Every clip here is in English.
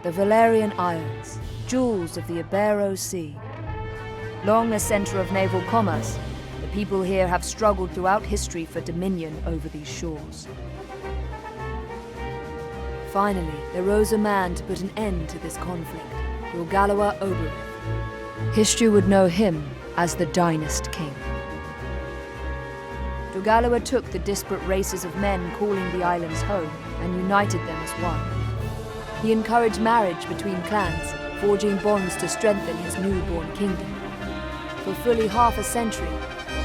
The Valerian Isles, jewels of the Ibero Sea. Long a center of naval commerce, the people here have struggled throughout history for dominion over these shores. Finally, there rose a man to put an end to this conflict, Rogalawa Oberith. History would know him as the Dynast King. Rogalawa took the disparate races of men calling the islands home and united them as one. He encouraged marriage between clans, forging bonds to strengthen his newborn kingdom. For fully half a century,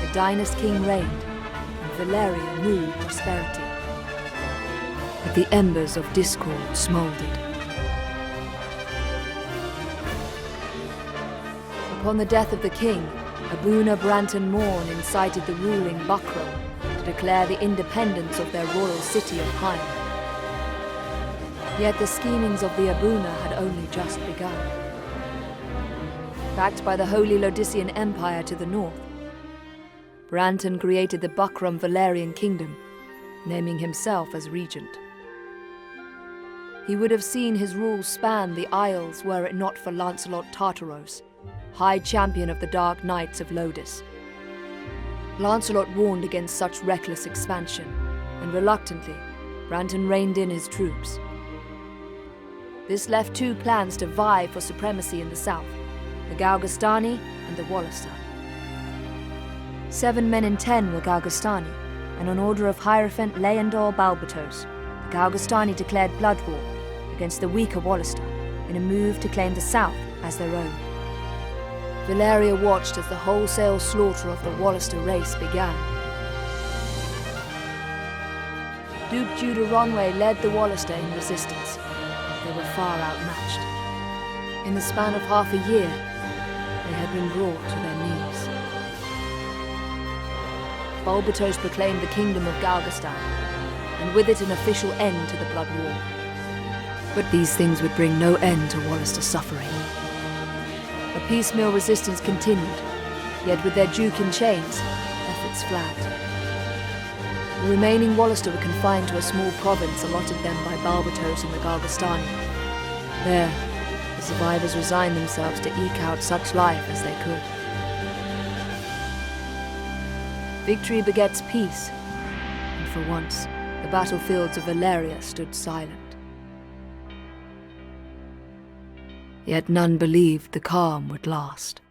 the Dynast King reigned, and Valeria knew prosperity. But the embers of discord smoldered. Upon the death of the king, Abuna Branton Morn incited the ruling Buckram to declare the independence of their royal city of Hyme. Yet the schemings of the Abuna had only just begun. Backed by the Holy Lodician Empire to the north, Branton created the Buckram Valerian Kingdom, naming himself as regent. He would have seen his rule span the Isles were it not for Lancelot Tartaros, High Champion of the Dark Knights of Lodis. Lancelot warned against such reckless expansion, and reluctantly, Branton reined in his troops. This left two clans to vie for supremacy in the south, the Galgastani and the Wallister. 7 men in 10 were Galgastani, and on order of Hierophant Leandor Balbatos, the Galgastani declared blood war against the weaker Wallister in a move to claim the south as their own. Valeria watched as the wholesale slaughter of the Wallister race began. Duke Judah Ronway led the Wallister in resistance. They were far outmatched. In the span of half a year, they had been brought to their knees. Balbatos proclaimed the kingdom of Galgastan, and with it an official end to the blood war. But these things would bring no end to Wallister's suffering. A piecemeal resistance continued, yet with their duke in chains, efforts flagged. The remaining Wallister were confined to a small province allotted them by Balbatos and the Galgastani. There, the survivors resigned themselves to eke out such life as they could. Victory begets peace, and for once, the battlefields of Valeria stood silent. Yet none believed the calm would last.